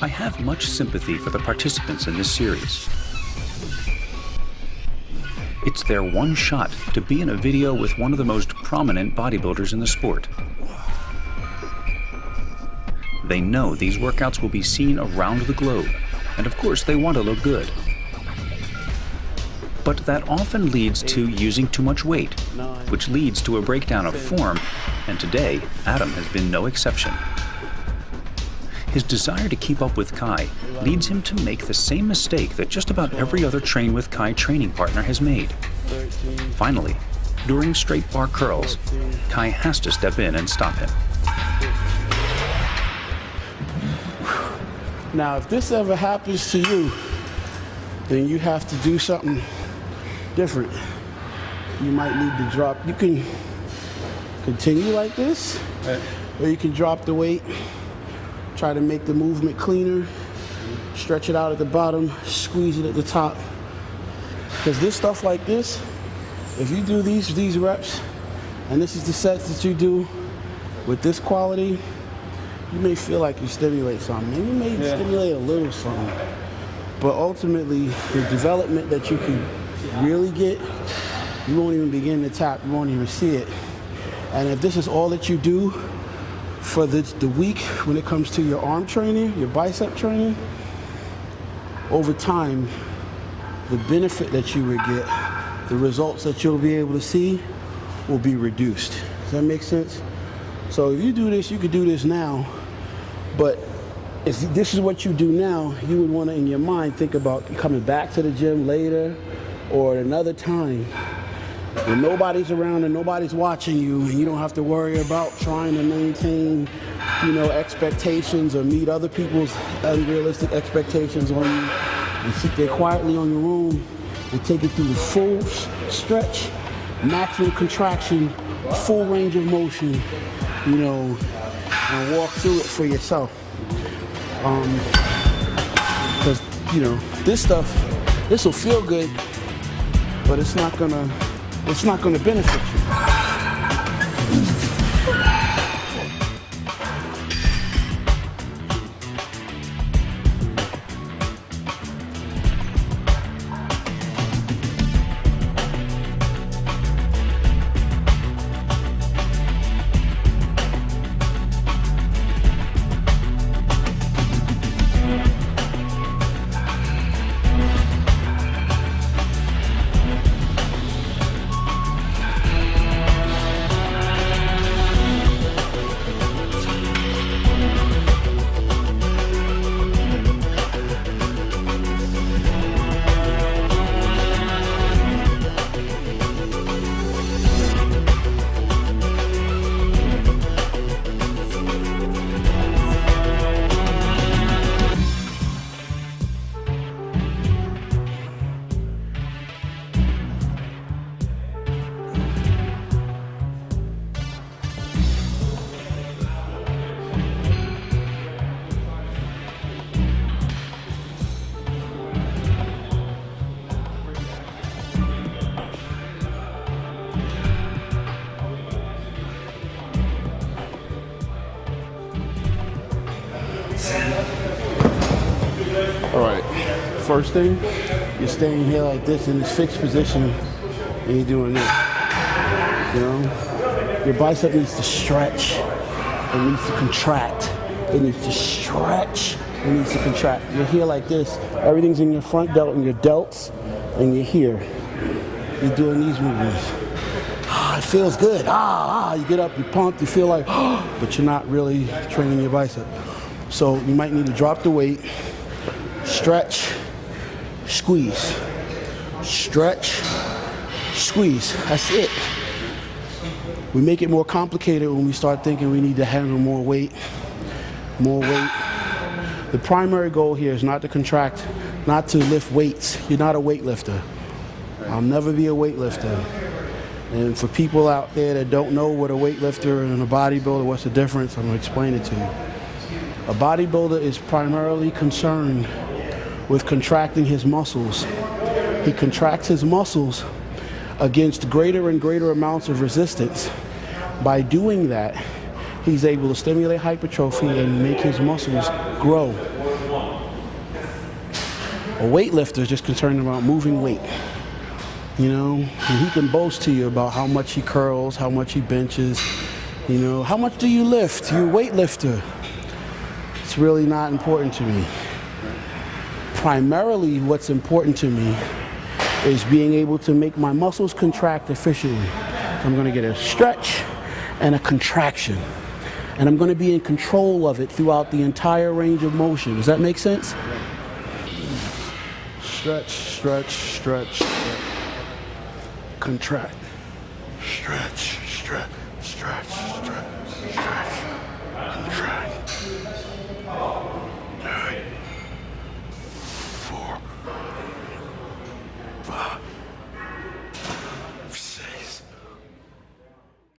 I have much sympathy for the participants in this series. It's their one shot to be in a video with one of the most prominent bodybuilders in the sport. They know these workouts will be seen around the globe, and of course they want to look good. But that often leads to using too much weight, which leads to a breakdown of form, and today, Adam has been no exception. His desire to keep up with Kai leads him to make the same mistake that just about every other Train with Kai training partner has made. Finally, during straight bar curls, Kai has to step in and stop him. Now, if this ever happens to you, then you have to do something different. You might need to drop. You can continue like this, or you can drop the weight, try to make the movement cleaner, stretch it out at the bottom, squeeze it at the top. Because this stuff like this, if you do these reps, and this is the sets that you do with this quality, you may feel like you stimulate something, and you may stimulate a little something. But ultimately, the development that you can really get, you won't even begin to tap, you won't even see it. And if this is all that you do for the week when it comes to your arm training, your bicep training, over time, the benefit that you would get, the results that you'll be able to see will be reduced. Does that make sense? So if you do this, you could do this now, but if this is what you do now, you would want to, in your mind, think about coming back to the gym later or at another time when nobody's around and nobody's watching you, and you don't have to worry about trying to maintain, expectations or meet other people's unrealistic expectations on you, and sit there quietly on your own and take it through the full stretch, maximum contraction, full range of motion, and walk through it for yourself. Because, this stuff, this will feel good, but it's not gonna benefit you. All right, first thing, you're staying here like this in this fixed position, and you're doing this. Your bicep needs to stretch, it needs to contract, it needs to stretch, it needs to contract. You're here like this, everything's in your front delt and your delts, and you're here. You're doing these movements. It feels good. You get up, you're pumped, you feel like, but you're not really training your bicep. So you might need to drop the weight, stretch, squeeze, stretch, squeeze. That's it. We make it more complicated when we start thinking we need to handle more weight. The primary goal here is not to contract, not to lift weights. You're not a weightlifter. I'll never be a weightlifter. And for people out there that don't know what a weightlifter and a bodybuilder, what's the difference, I'm going to explain it to you. A bodybuilder is primarily concerned with contracting his muscles. He contracts his muscles against greater and greater amounts of resistance. By doing that, he's able to stimulate hypertrophy and make his muscles grow. A weightlifter is just concerned about moving weight. You know, and he can boast to you about how much he curls, how much he benches, you know, how much do you lift? You're a weightlifter. It's really not important to me. Primarily what's important to me is being able to make my muscles contract efficiently. I'm going to get a stretch and a contraction. And I'm going to be in control of it throughout the entire range of motion. Does that make sense? Stretch, stretch, stretch, stretch. Contract, stretch, stretch.